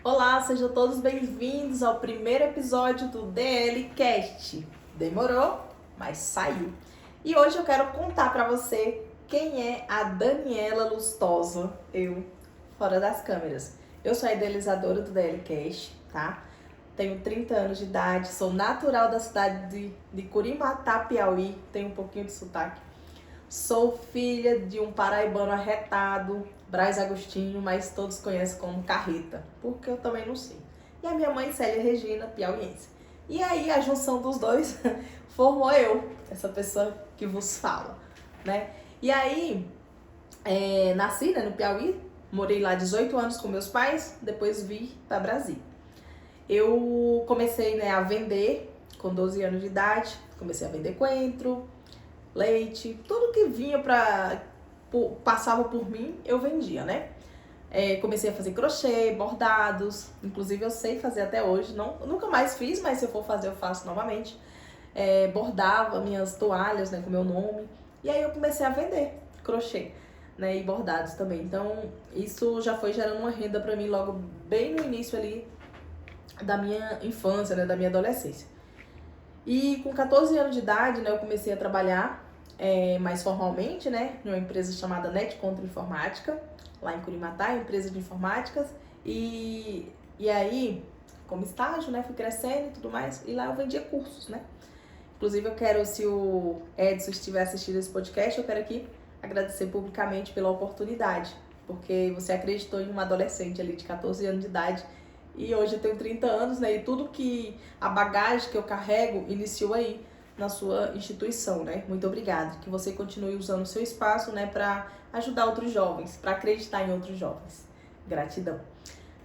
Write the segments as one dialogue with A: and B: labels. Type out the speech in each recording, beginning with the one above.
A: Olá, sejam todos bem-vindos ao primeiro episódio do DL Cast. Demorou, mas saiu. E hoje eu quero contar pra você quem é a Daniela Lustosa, eu, fora das câmeras. Eu sou a idealizadora do DL Cast, tá? Tenho 30 anos de idade, sou natural da cidade de Curimatá, Piauí, tenho um pouquinho de sotaque. Sou filha de um paraibano arretado, Braz Agostinho, mas todos conhecem como Carreta, porque eu também não sei. E a minha mãe, Célia Regina, piauiense. E aí a junção dos dois formou eu, essa pessoa que vos fala, né? E aí, nasci, né, no Piauí, morei lá 18 anos com meus pais, depois vi para Brasília. Eu comecei, né, a vender com 12 anos de idade, comecei a vender coentro, leite, tudo que vinha passava por mim, eu vendia, né? Comecei a fazer crochê, bordados, inclusive eu sei fazer até hoje, nunca mais fiz, mas se eu for fazer eu faço novamente. Bordava minhas toalhas, né, com meu nome, e aí eu comecei a vender crochê, né, e bordados também. Então isso já foi gerando uma renda pra mim logo bem no início ali da minha infância, né, da minha adolescência. E com 14 anos de idade, né, eu comecei a trabalhar mais formalmente, né, em uma empresa chamada Net Contra Informática, lá em Curimatá, empresa de informáticas. E aí, como estágio, né, fui crescendo e tudo mais, e lá eu vendia cursos, né. Inclusive eu quero, se o Edson estiver assistindo esse podcast, eu quero aqui agradecer publicamente pela oportunidade, porque você acreditou em uma adolescente ali de 14 anos de idade. E hoje eu tenho 30 anos, né? E tudo que a bagagem que eu carrego iniciou aí na sua instituição, né? Muito obrigada. Que você continue usando o seu espaço, né, para ajudar outros jovens, para acreditar em outros jovens. Gratidão.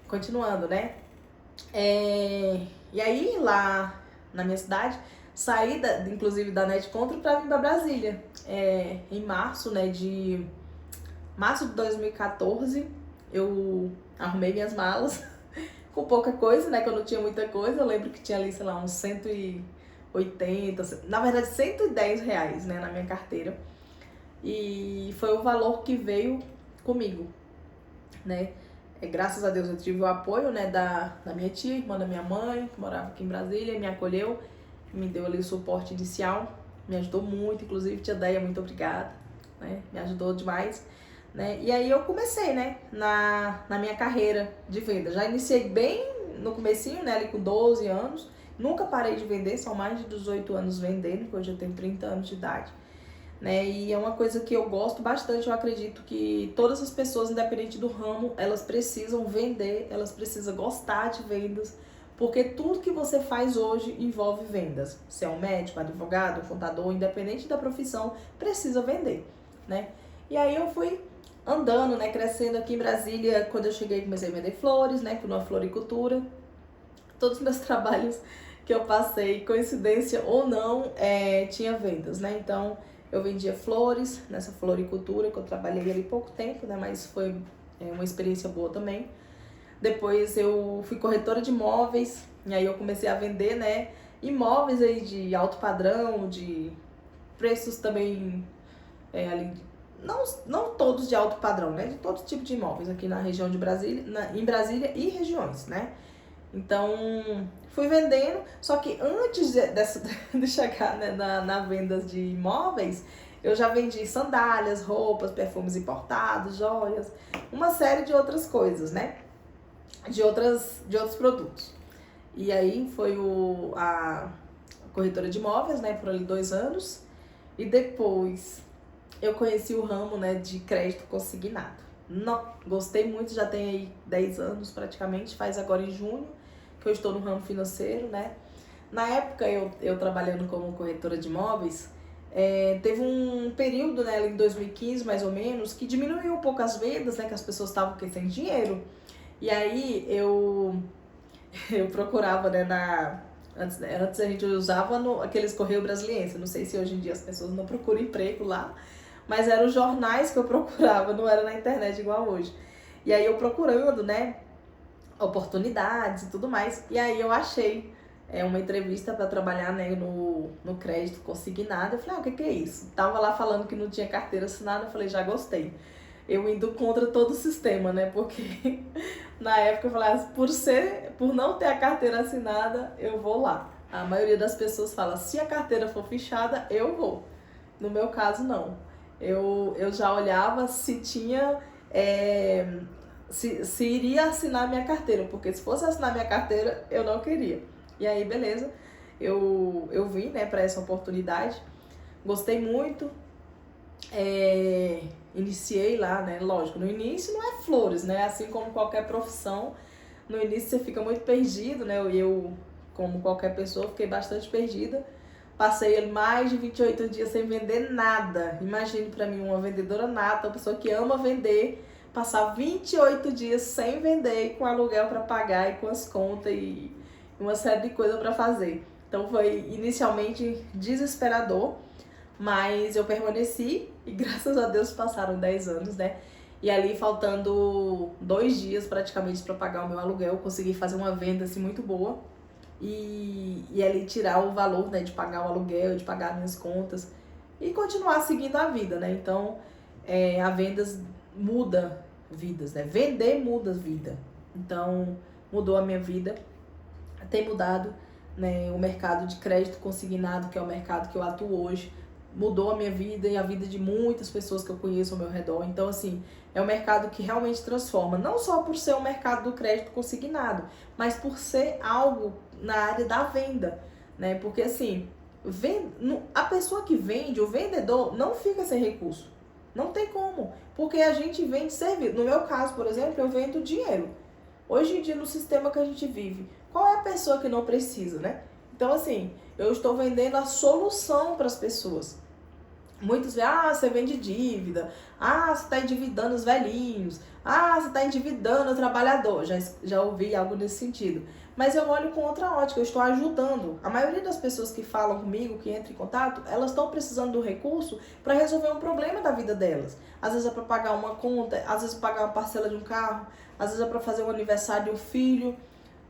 A: Continuando, né? E aí, lá na minha cidade, saí, inclusive, da Net Contra para vir para Brasília. Em março, né, de março de 2014, eu arrumei minhas malas com pouca coisa, né? Que eu não tinha muita coisa. Eu lembro que tinha ali, sei lá, uns 180, na verdade R$ 110, né, na minha carteira. E foi o valor que veio comigo, né? Graças a Deus eu tive o apoio, né, da minha tia, irmã da minha mãe, que morava aqui em Brasília, me acolheu, me deu ali o suporte inicial, me ajudou muito, inclusive tia Deia, muito obrigada, né? Me ajudou demais. Né? E aí eu comecei, né, na minha carreira de venda. Já iniciei bem no comecinho, né, ali com 12 anos. Nunca parei de vender, são mais de 18 anos vendendo, porque hoje eu tenho 30 anos de idade. Né? E é uma coisa que eu gosto bastante, eu acredito que todas as pessoas, independente do ramo, elas precisam vender, elas precisam gostar de vendas, porque tudo que você faz hoje envolve vendas. Se é um médico, advogado, contador, independente da profissão, precisa vender, né? E aí eu fui andando, né, crescendo aqui em Brasília. Quando eu cheguei, comecei a vender flores, né, com uma floricultura. Todos os meus trabalhos que eu passei, coincidência ou não, tinha vendas, né? Então eu vendia flores nessa floricultura, que eu trabalhei ali pouco tempo, né, mas foi uma experiência boa também. Depois eu fui corretora de imóveis, e aí eu comecei a vender, né, imóveis aí de alto padrão, de preços também ali, não todos de alto padrão, né? De todo tipo de imóveis aqui na região de Brasília, em Brasília e regiões, né? Então, fui vendendo, só que antes de chegar, né, na venda de imóveis, eu já vendi sandálias, roupas, perfumes importados, joias, uma série de outras coisas, né? De outros produtos. E aí foi a corretora de imóveis, né, por ali 2 anos. E depois eu conheci o ramo, né, de crédito consignado. Não, gostei muito, já tem aí 10 anos praticamente, faz agora em junho que eu estou no ramo financeiro, né. Na época, eu trabalhando como corretora de imóveis, teve um período, né, ali em 2015 mais ou menos, que diminuiu um pouco as vendas, né, que as pessoas estavam sem dinheiro. E aí eu procurava, né, antes a gente usava aqueles Correio Brasiliense, não sei se hoje em dia as pessoas não procuram emprego lá, mas eram os jornais que eu procurava, não era na internet igual hoje. E aí eu procurando, né, oportunidades e tudo mais, e aí eu achei uma entrevista para trabalhar, né, no crédito consignado. Eu falei, o que é isso? Tava lá falando que não tinha carteira assinada, eu falei, já gostei. Eu indo contra todo o sistema, né, porque Na época eu falava, por não ter a carteira assinada, eu vou lá. A maioria das pessoas fala, se a carteira for fichada, eu vou. No meu caso, não. Eu já olhava se tinha, se iria assinar minha carteira, porque se fosse assinar minha carteira, eu não queria. E aí, beleza, eu vim, né, para essa oportunidade, gostei muito, iniciei lá, né, lógico, no início não é flores, né, assim como qualquer profissão, no início você fica muito perdido, né, eu como qualquer pessoa, fiquei bastante perdida, passei mais de 28 dias sem vender nada, imagine pra mim uma vendedora nata, uma pessoa que ama vender, passar 28 dias sem vender e com aluguel para pagar e com as contas e uma série de coisas para fazer. Então foi inicialmente desesperador, mas eu permaneci e graças a Deus passaram 10 anos, né? E ali faltando 2 dias praticamente para pagar o meu aluguel, eu consegui fazer uma venda assim muito boa e ali tirar o valor, né, de pagar o aluguel, de pagar minhas contas e continuar seguindo a vida, né? Então a vendas muda vidas, né? Vender muda vida. Então mudou a minha vida, tem mudado, né, o mercado de crédito consignado, que é o mercado que eu atuo hoje, mudou a minha vida e a vida de muitas pessoas que eu conheço ao meu redor. Então, assim, é um mercado que realmente transforma, não só por ser um mercado do crédito consignado, mas por ser algo na área da venda, né? Porque, assim, a pessoa que vende, o vendedor, não fica sem recurso. Não tem como, porque a gente vende serviço. No meu caso, por exemplo, eu vendo dinheiro. Hoje em dia, no sistema que a gente vive, qual é a pessoa que não precisa, né? Então, assim, eu estou vendendo a solução para as pessoas. Muitos veem, você vende dívida, você está endividando os velhinhos, você está endividando o trabalhador. Já ouvi algo nesse sentido. Mas eu olho com outra ótica, eu estou ajudando. A maioria das pessoas que falam comigo, que entram em contato, elas estão precisando do recurso para resolver um problema da vida delas. Às vezes é para pagar uma conta, às vezes para pagar uma parcela de um carro, às vezes é para fazer o aniversário de um filho,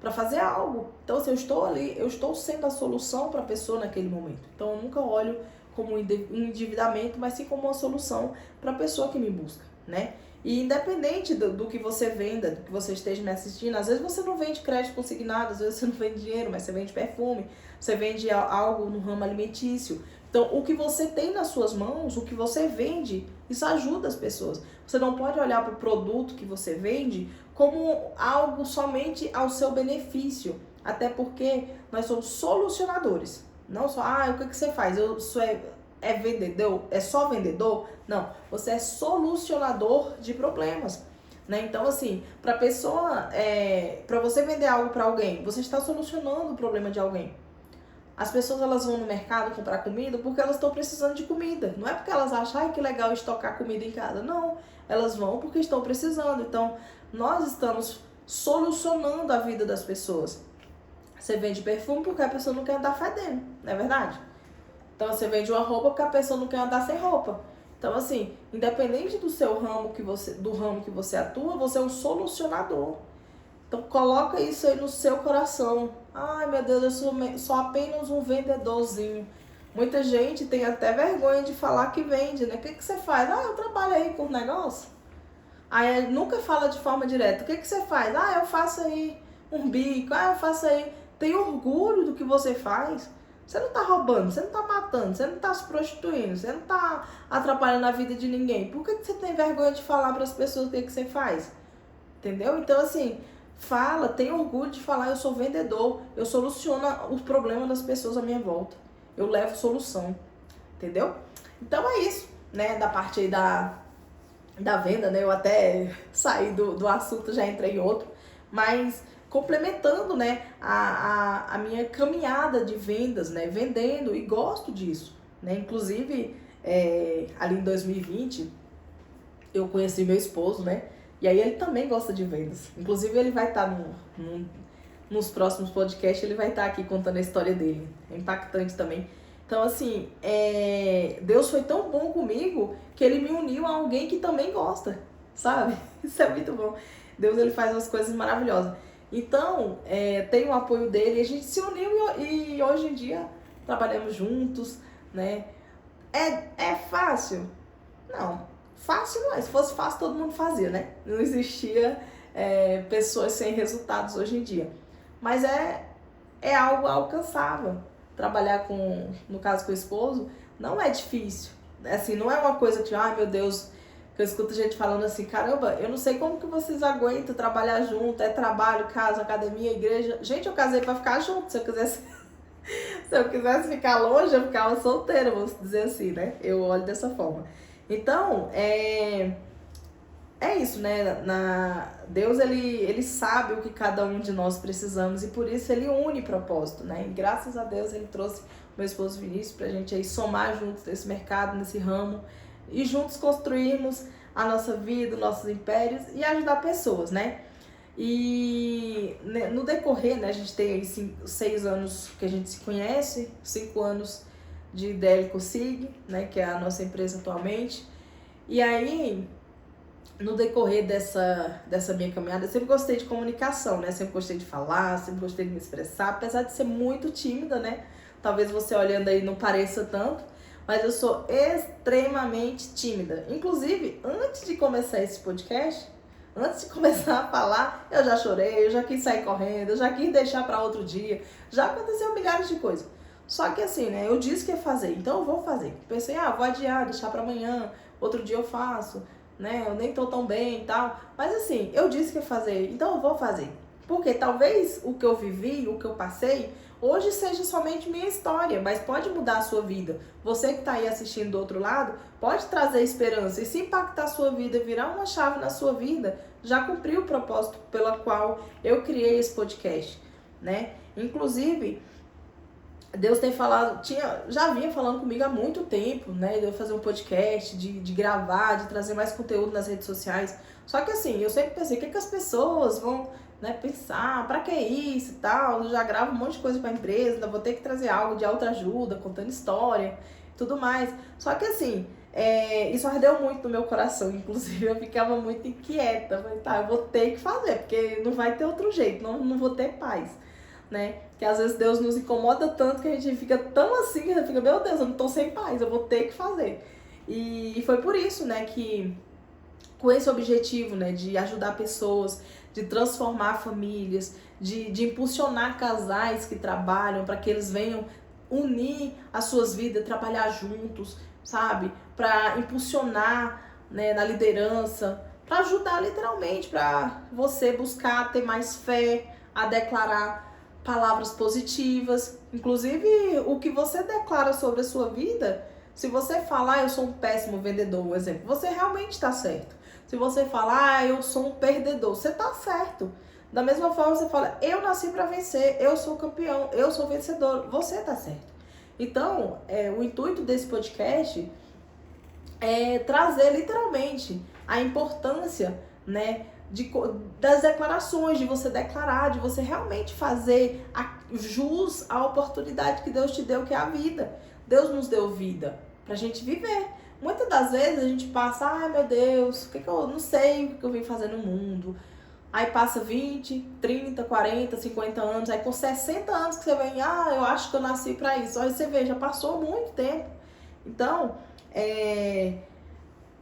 A: para fazer algo. Então, assim, eu estou ali, eu estou sendo a solução para a pessoa naquele momento. Então, eu nunca olho como um endividamento, mas sim como uma solução para a pessoa que me busca, né? E independente do que você venda, do que você esteja me assistindo, às vezes você não vende crédito consignado, às vezes você não vende dinheiro, mas você vende perfume, você vende algo no ramo alimentício. Então, o que você tem nas suas mãos, o que você vende, isso ajuda as pessoas. Você não pode olhar para o produto que você vende como algo somente ao seu benefício, até porque nós somos solucionadores. Não só, o que você faz? Eu sou vendedor? É só vendedor? Não, você é solucionador de problemas, né? Então, assim, para você vender algo para alguém, você está solucionando o problema de alguém. As pessoas, elas vão no mercado comprar comida porque elas estão precisando de comida. Não é porque elas acham, que legal estocar comida em casa. Não, elas vão porque estão precisando. Então, nós estamos solucionando a vida das pessoas. Você vende perfume porque a pessoa não quer andar fedendo, não é verdade? Então você vende uma roupa porque a pessoa não quer andar sem roupa. Então, assim, independente do seu ramo do ramo que você atua, você é um solucionador. Então coloca isso aí no seu coração. Meu Deus, eu sou apenas um vendedorzinho. Muita gente tem até vergonha de falar que vende, né? O que você faz? Eu trabalho aí com negócio. Aí nunca fala de forma direta. O que você faz? Eu faço aí um bico. Eu faço aí. Tem orgulho do que você faz. Você não tá roubando, você não tá matando, você não tá se prostituindo, você não tá atrapalhando a vida de ninguém. Por que você tem vergonha de falar para as pessoas o que você faz? Entendeu? Então, assim, tem orgulho de falar, eu sou vendedor, eu soluciono os problemas das pessoas à minha volta. Eu levo solução, entendeu? Então é isso, né, da parte aí da venda, né? Eu até saí do assunto, já entrei em outro, mas complementando, né, a minha caminhada de vendas, né, vendendo, e gosto disso, né? Inclusive, ali em 2020, eu conheci meu esposo, né, e aí ele também gosta de vendas. Inclusive, ele vai estar nos próximos podcasts, ele vai estar aqui contando a história dele. É impactante também. Então, assim, Deus foi tão bom comigo que ele me uniu a alguém que também gosta, sabe? Isso é muito bom. Deus, ele faz umas coisas maravilhosas. Então, tem o apoio dele, a gente se uniu e hoje em dia trabalhamos juntos, né? É fácil? Não, fácil não é. Se fosse fácil, todo mundo fazia, né? Não existia pessoas sem resultados hoje em dia. Mas é algo alcançável. Trabalhar no caso com o esposo, não é difícil. Assim, não é uma coisa que, ai meu Deus, que eu escuto gente falando assim, caramba, eu não sei como que vocês aguentam trabalhar junto, é trabalho, casa, academia, igreja. Gente, eu casei pra ficar junto, se eu quisesse ficar longe, eu ficava solteira, vamos dizer assim, né? Eu olho dessa forma. Então, é isso, né? Deus, ele sabe o que cada um de nós precisamos e por isso ele une propósito, né? E graças a Deus ele trouxe o meu esposo Vinícius pra gente aí somar juntos nesse mercado, nesse ramo e juntos construirmos a nossa vida, nossos impérios e ajudar pessoas, né? E no decorrer, né, a gente tem aí 6 anos que a gente se conhece, 5 anos de Délico Sig, né, que é a nossa empresa atualmente. E aí, no decorrer dessa minha caminhada, eu sempre gostei de comunicação, né? Sempre gostei de falar, sempre gostei de me expressar, apesar de ser muito tímida, né? Talvez você olhando aí não pareça tanto, mas eu sou extremamente tímida. Inclusive, antes de começar esse podcast, antes de começar a falar, eu já chorei, eu já quis sair correndo, eu já quis deixar para outro dia, já aconteceu milhares de coisas. Só que assim, né? Eu disse que ia fazer, então eu vou fazer. Pensei, vou adiar, deixar para amanhã, outro dia eu faço, né? Eu nem tô tão bem e tal. Mas assim, eu disse que ia fazer, então eu vou fazer. Porque talvez o que eu vivi, o que eu passei, hoje seja somente minha história, mas pode mudar a sua vida. Você que está aí assistindo do outro lado, pode trazer esperança. E se impactar a sua vida, virar uma chave na sua vida, já cumpriu o propósito pela qual eu criei esse podcast, né? Inclusive, Deus tem falado, já vinha falando comigo há muito tempo, né? De eu fazer um podcast, de gravar, de trazer mais conteúdo nas redes sociais. Só que assim, eu sempre pensei, o que as pessoas vão, né, pensar, pra que isso e tal? Eu já gravo um monte de coisa pra empresa, ainda vou ter que trazer algo de autoajuda, contando história, tudo mais. Só que assim, isso ardeu muito no meu coração, inclusive eu ficava muito inquieta. Falei, tá, eu vou ter que fazer, porque não vai ter outro jeito, não vou ter paz, né? Que às vezes Deus nos incomoda tanto que a gente fica tão assim, que a gente fica, meu Deus, eu não tô sem paz, eu vou ter que fazer. E foi por isso, né, que com esse objetivo, né, de ajudar pessoas, de transformar famílias, de impulsionar casais que trabalham para que eles venham unir as suas vidas, trabalhar juntos, sabe? Para impulsionar, né, na liderança, para ajudar literalmente, para você buscar ter mais fé, a declarar palavras positivas. Inclusive, o que você declara sobre a sua vida, se você falar, eu sou um péssimo vendedor, por exemplo, você realmente está certo. Se você falar, eu sou um perdedor, você está certo. Da mesma forma, você fala, eu nasci para vencer, eu sou campeão, eu sou vencedor, você está certo. Então, o intuito desse podcast é trazer literalmente a importância, né, das declarações, de você declarar, de você realmente fazer jus à oportunidade que Deus te deu, que é a vida. Deus nos deu vida pra gente viver. Muitas das vezes a gente passa, ai meu Deus, o que eu não sei o que eu vim fazer no mundo. Aí passa 20, 30, 40, 50 anos, aí com 60 anos que você vem, eu acho que eu nasci pra isso. Aí você vê, já passou muito tempo. Então,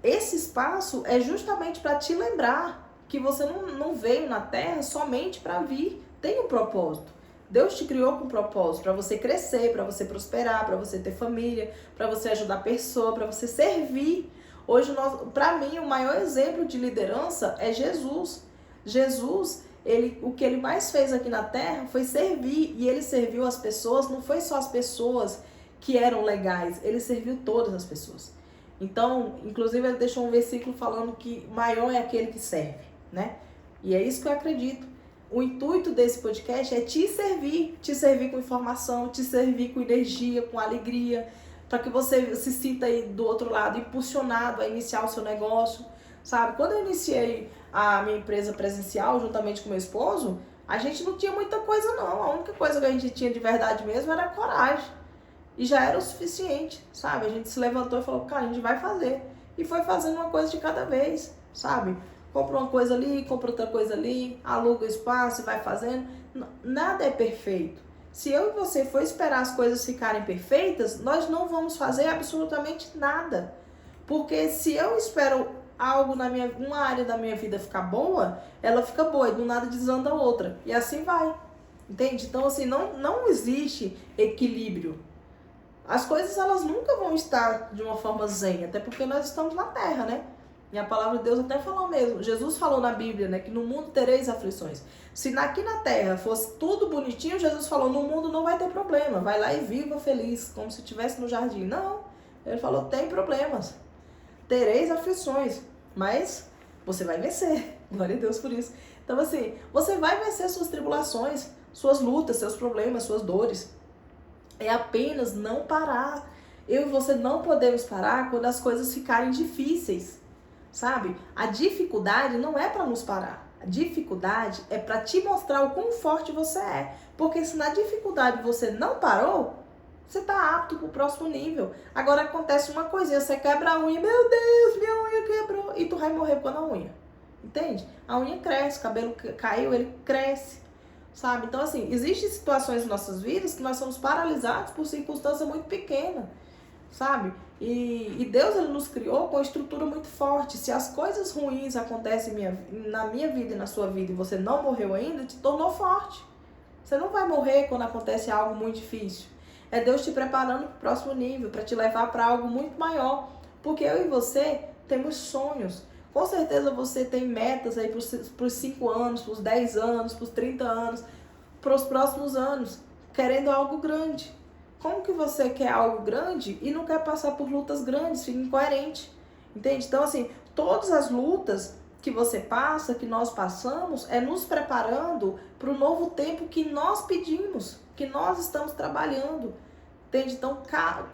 A: esse espaço é justamente para te lembrar que você não veio na Terra somente para vir. Tem um propósito. Deus te criou com um propósito, para você crescer, para você prosperar, para você ter família, para você ajudar a pessoa, para você servir. Hoje, para mim, o maior exemplo de liderança é Jesus. Jesus, o que ele mais fez aqui na Terra foi servir, e ele serviu as pessoas, não foi só as pessoas que eram legais, ele serviu todas as pessoas. Então, inclusive, ele deixou um versículo falando que maior é aquele que serve, né? E é isso que eu acredito. O intuito desse podcast é te servir com informação, te servir com energia, com alegria, para que você se sinta aí do outro lado impulsionado a iniciar o seu negócio, sabe? Quando eu iniciei a minha empresa presencial juntamente com meu esposo, a gente não tinha muita coisa não, a única coisa que a gente tinha de verdade mesmo era coragem. E já era o suficiente, sabe? A gente se levantou e falou, cara, a gente vai fazer. E foi fazendo uma coisa de cada vez, sabe? Compra uma coisa ali, compra outra coisa ali, aluga o espaço e vai fazendo. Nada é perfeito. Se eu e você for esperar as coisas ficarem perfeitas, nós não vamos fazer absolutamente nada. Porque se eu espero uma área da minha vida ficar boa, ela fica boa, e do nada desanda outra. E assim vai. Entende? Então, assim, não existe equilíbrio. As coisas, elas nunca vão estar de uma forma zen, até porque nós estamos na Terra, né? E a palavra de Deus até falou mesmo. Jesus falou na Bíblia, né, que no mundo tereis aflições. Se aqui na Terra fosse tudo bonitinho, Jesus falou, no mundo não vai ter problema. Vai lá e viva feliz, como se estivesse no jardim. Não. Ele falou, tem problemas. Tereis aflições, mas você vai vencer. Glória a Deus por isso. Então, assim, você vai vencer suas tribulações, suas lutas, seus problemas, suas dores. É apenas não parar. Eu e você não podemos parar quando as coisas ficarem difíceis, sabe? A dificuldade não é para nos parar. A dificuldade é para te mostrar o quão forte você é. Porque se na dificuldade você não parou, você tá apto pro próximo nível. Agora acontece uma coisinha, você quebra a unha, meu Deus, minha unha quebrou, e tu vai morrer com a unha. Entende? A unha cresce, o cabelo caiu, ele cresce. Sabe? Então, assim, existem situações em nossas vidas que nós somos paralisados por circunstância muito pequena, sabe? E Deus, ele nos criou com uma estrutura muito forte. Se as coisas ruins acontecem na minha vida e na sua vida e você não morreu ainda, te tornou forte. Você não vai morrer quando acontece algo muito difícil. É Deus te preparando para o próximo nível, para te levar para algo muito maior. Porque eu e você temos sonhos. Com certeza você tem metas aí para os 5 anos, para os 10 anos, para os 30 anos, para os próximos anos, querendo algo grande. Como que você quer algo grande e não quer passar por lutas grandes? Fica incoerente, entende? Então, assim, todas as lutas que você passa, que nós passamos, é nos preparando para o novo tempo que nós pedimos, que nós estamos trabalhando, entende? Então,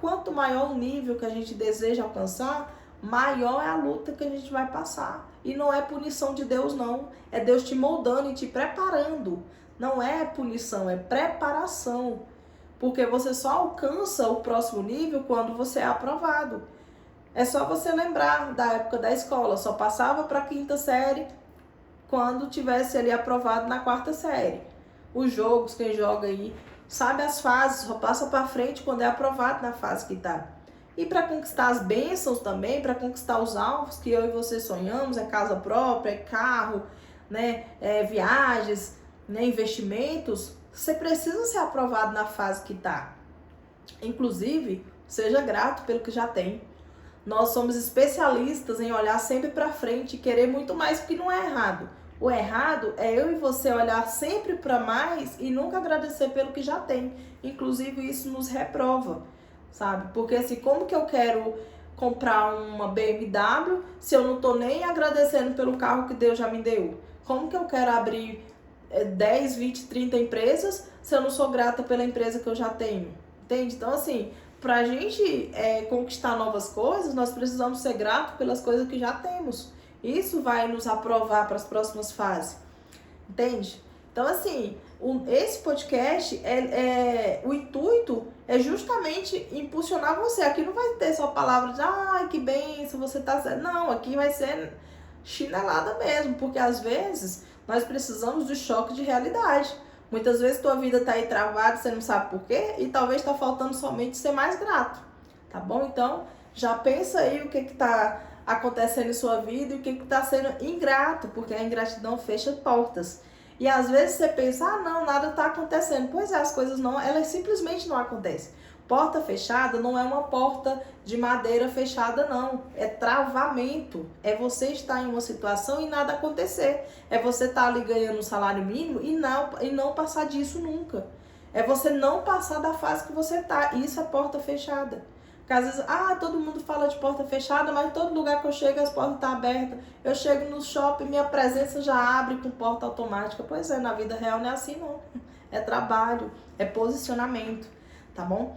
A: quanto maior o nível que a gente deseja alcançar, maior é a luta que a gente vai passar. E não é punição de Deus, não. É Deus te moldando e te preparando. Não é punição, é preparação. Porque você só alcança o próximo nível quando você é aprovado. É só você lembrar da época da escola. Só passava para a 5ª série quando tivesse ali aprovado na 4ª série. Os jogos, quem joga aí, sabe as fases, só passa para frente quando é aprovado na fase que está. E para conquistar as bênçãos também, para conquistar os alvos que eu e você sonhamos, é casa própria, é carro, né, é viagens, né, investimentos, você precisa ser aprovado na fase que está. Inclusive, seja grato pelo que já tem. Nós somos especialistas em olhar sempre para frente e querer muito mais, porque não é errado. O errado é eu e você olhar sempre para mais e nunca agradecer pelo que já tem. Inclusive, isso nos reprova. Sabe? Porque assim, como que eu quero comprar uma BMW se eu não tô nem agradecendo pelo carro que Deus já me deu? Como que eu quero abrir 10, 20, 30 empresas se eu não sou grata pela empresa que eu já tenho? Entende? Então, assim, pra gente conquistar novas coisas, nós precisamos ser gratos pelas coisas que já temos. Isso vai nos aprovar para as próximas fases. Entende? Então, assim, esse podcast, o intuito é justamente impulsionar você. Aqui não vai ter só palavras de, ai, que benção, você tá certo. Não, aqui vai ser chinelada mesmo, porque às vezes nós precisamos do choque de realidade. Muitas vezes tua vida tá aí travada, você não sabe por quê, e talvez tá faltando somente ser mais grato, tá bom? Então, já pensa aí o que tá acontecendo em sua vida e o que tá sendo ingrato, porque a ingratidão fecha portas. E às vezes você pensa, não, nada tá acontecendo. Pois é, as coisas não, elas simplesmente não acontecem. Porta fechada não é uma porta de madeira fechada, não. É travamento. É você estar em uma situação e nada acontecer. É você estar ali ganhando um salário mínimo e não passar disso nunca. É você não passar da fase que você tá. Isso é porta fechada. Porque às vezes, todo mundo fala de porta fechada, mas em todo lugar que eu chego as portas estão abertas. Eu chego no shopping, minha presença já abre com porta automática. Pois é, na vida real não é assim não. É trabalho, é posicionamento, tá bom?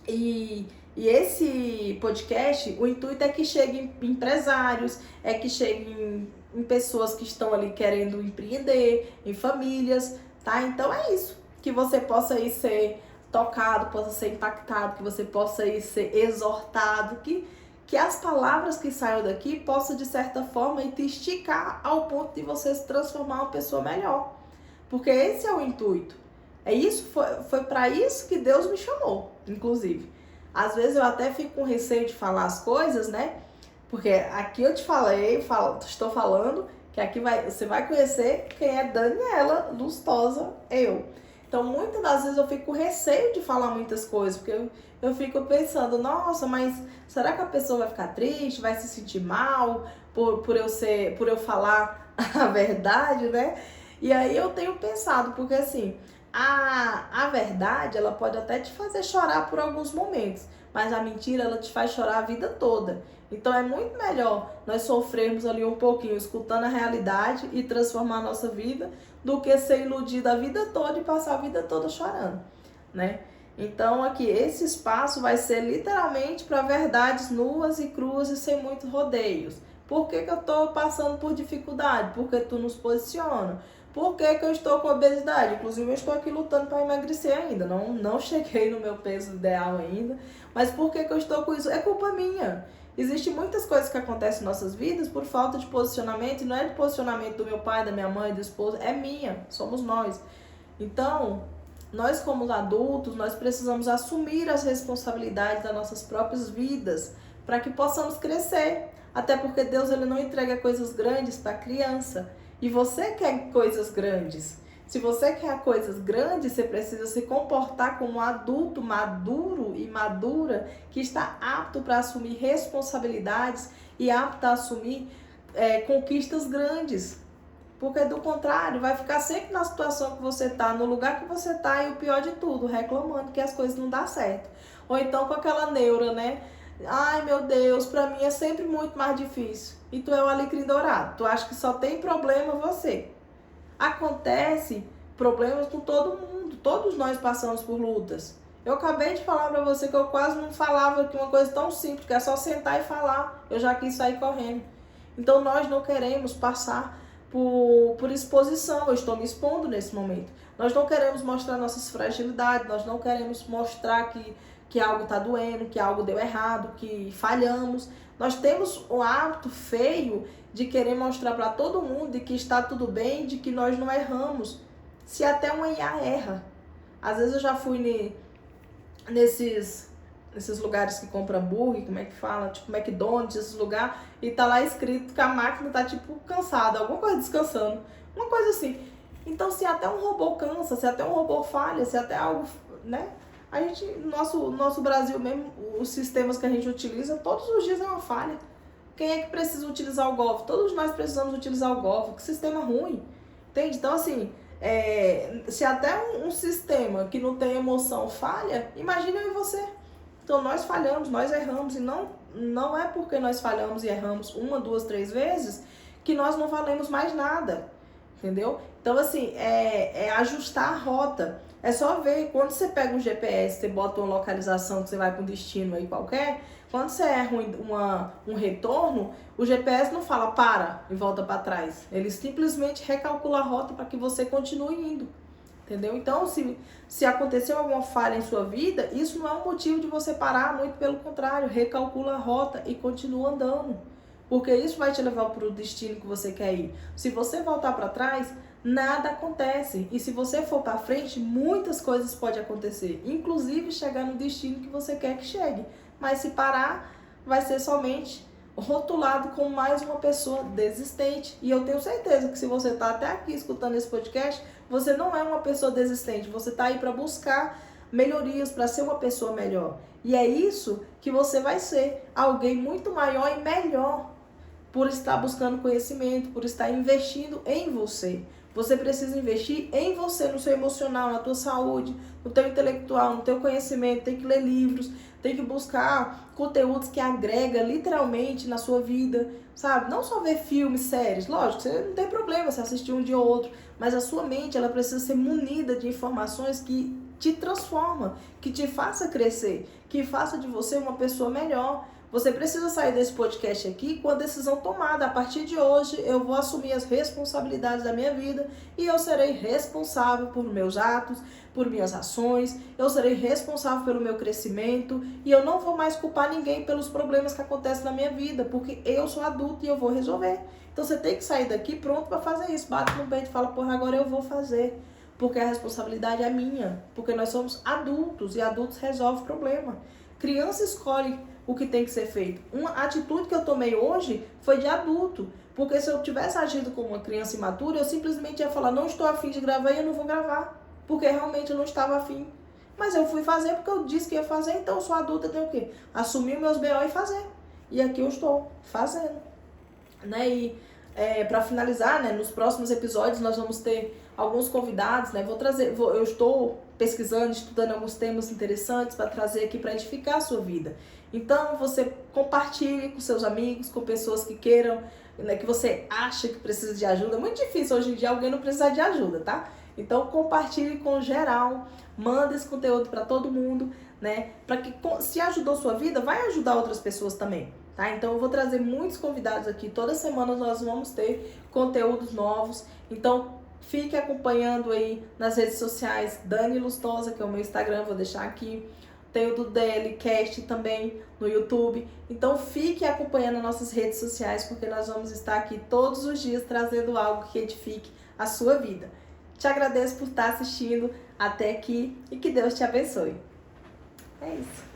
A: E esse podcast, o intuito é que chegue em empresários, é que chegue em pessoas que estão ali querendo empreender, em famílias, tá? Então é isso, que você possa aí ser tocado, possa ser impactado, que você possa aí ser exortado, que as palavras que saiam daqui possam de certa forma te esticar ao ponto de você se transformar uma pessoa melhor, porque esse é o intuito. Foi para isso que Deus me chamou, inclusive. Às vezes eu até fico com receio de falar as coisas, né? Porque aqui eu te estou falando que aqui você vai conhecer quem é Daniela Lustosa, eu. Então, muitas das vezes eu fico com receio de falar muitas coisas, porque eu fico pensando, nossa, mas será que a pessoa vai ficar triste, vai se sentir mal por eu falar a verdade, né? E aí eu tenho pensado, porque assim, a verdade, ela pode até te fazer chorar por alguns momentos, mas a mentira, ela te faz chorar a vida toda. Então é muito melhor nós sofrermos ali um pouquinho, escutando a realidade e transformar a nossa vida, do que ser iludido a vida toda e passar a vida toda chorando, né? Então aqui, esse espaço vai ser literalmente para verdades nuas e cruas e sem muitos rodeios. Por que eu estou passando por dificuldade? Porque tu nos posiciona. Por que eu estou com obesidade? Inclusive eu estou aqui lutando para emagrecer ainda. Não cheguei no meu peso ideal ainda. Mas por que eu estou com isso? É culpa minha. Existem muitas coisas que acontecem em nossas vidas por falta de posicionamento. E não é de posicionamento do meu pai, da minha mãe, do esposo. É minha. Somos nós. Então, nós como adultos, nós precisamos assumir as responsabilidades das nossas próprias vidas para que possamos crescer. Até porque Deus, ele não entrega coisas grandes para criança. E você quer coisas grandes. Se você quer coisas grandes, você precisa se comportar como um adulto maduro e madura que está apto para assumir responsabilidades e apto a assumir conquistas grandes. Porque do contrário, vai ficar sempre na situação que você está, no lugar que você está e o pior de tudo, reclamando que as coisas não dão certo. Ou então com aquela neura, né? Ai, meu Deus, pra mim é sempre muito mais difícil. E tu é o alecrim dourado. Tu acha que só tem problema você. Acontece problemas com todo mundo. Todos nós passamos por lutas. Eu acabei de falar pra você que eu quase não falava que uma coisa tão simples, que é só sentar e falar. Eu já quis sair correndo. Então nós não queremos passar por exposição. Eu estou me expondo nesse momento. Nós não queremos mostrar nossas fragilidades. Nós não queremos mostrar que algo está doendo, que algo deu errado, que falhamos. Nós temos o hábito feio de querer mostrar para todo mundo de que está tudo bem, de que nós não erramos. Se até uma IA erra. Às vezes eu já fui nesses lugares que compra hambúrguer, como é que fala? Tipo McDonald's, esses lugares, e tá lá escrito que a máquina tá tipo cansada, alguma coisa descansando. Uma coisa assim. Então se até um robô cansa, se até um robô falha, se até algo, né? A gente, nosso Brasil mesmo, os sistemas que a gente utiliza, todos os dias é uma falha. Quem é que precisa utilizar o golfe? Todos nós precisamos utilizar o golfe. Que sistema ruim. Entende? Então, assim, se até um sistema que não tem emoção falha, imagina eu e você. Então, nós falhamos, nós erramos. E não é porque nós falhamos e erramos uma, duas, três vezes que nós não valemos mais nada. Entendeu? Então, assim, é ajustar a rota. É só ver, quando você pega um GPS, você bota uma localização que você vai para um destino aí qualquer, quando você erra um retorno, o GPS não fala para e volta para trás. Ele simplesmente recalcula a rota para que você continue indo. Entendeu? Então, se aconteceu alguma falha em sua vida, isso não é um motivo de você parar, muito pelo contrário, recalcula a rota e continua andando. Porque isso vai te levar para o destino que você quer ir. Se você voltar para trás, nada acontece. E se você for para frente, muitas coisas podem acontecer. Inclusive chegar no destino que você quer que chegue. Mas se parar, vai ser somente rotulado como mais uma pessoa desistente. E eu tenho certeza que se você está até aqui escutando esse podcast, você não é uma pessoa desistente. Você está aí para buscar melhorias, para ser uma pessoa melhor. E é isso que você vai ser. Alguém muito maior e melhor. Por estar buscando conhecimento, por estar investindo em você. Você precisa investir em você, no seu emocional, na tua saúde, no teu intelectual, no teu conhecimento. Tem que ler livros, tem que buscar conteúdos que agregam literalmente na sua vida, sabe? Não só ver filmes, séries. Lógico, você não tem problema se assistir um dia ou outro, mas a sua mente, ela precisa ser munida de informações que te transformam, que te faça crescer, que faça de você uma pessoa melhor. Você precisa sair desse podcast aqui com a decisão tomada. A partir de hoje, eu vou assumir as responsabilidades da minha vida e eu serei responsável por meus atos, por minhas ações, eu serei responsável pelo meu crescimento e eu não vou mais culpar ninguém pelos problemas que acontecem na minha vida, porque eu sou adulto e eu vou resolver. Então você tem que sair daqui pronto para fazer isso. Bate no peito e fala, porra, agora eu vou fazer. Porque a responsabilidade é minha, porque nós somos adultos e adultos resolvem problema. Criança escolhe o que tem que ser feito. Uma atitude que eu tomei hoje foi de adulto, porque se eu tivesse agido como uma criança imatura, eu simplesmente ia falar, não estou afim de gravar e eu não vou gravar, porque realmente eu não estava afim. Mas eu fui fazer porque eu disse que ia fazer, então eu sou adulta, tenho o quê? Assumir meus BO e fazer. E aqui eu estou fazendo, né? E para finalizar, né, nos próximos episódios nós vamos ter alguns convidados, né? Eu estou pesquisando, estudando alguns temas interessantes para trazer aqui para edificar a sua vida. Então você compartilhe com seus amigos, com pessoas que queiram, né, que você acha que precisa de ajuda. É muito difícil hoje em dia alguém não precisar de ajuda, tá? Então compartilhe com geral, manda esse conteúdo para todo mundo, né? Para que se ajudou sua vida, vai ajudar outras pessoas também. Tá? Então eu vou trazer muitos convidados aqui, toda semana nós vamos ter conteúdos novos, então fique acompanhando aí nas redes sociais, Dani Lustosa, que é o meu Instagram, vou deixar aqui, tem o do DLCast também no YouTube, então fique acompanhando nossas redes sociais, porque nós vamos estar aqui todos os dias trazendo algo que edifique a sua vida. Te agradeço por estar assistindo até aqui e que Deus te abençoe. É isso.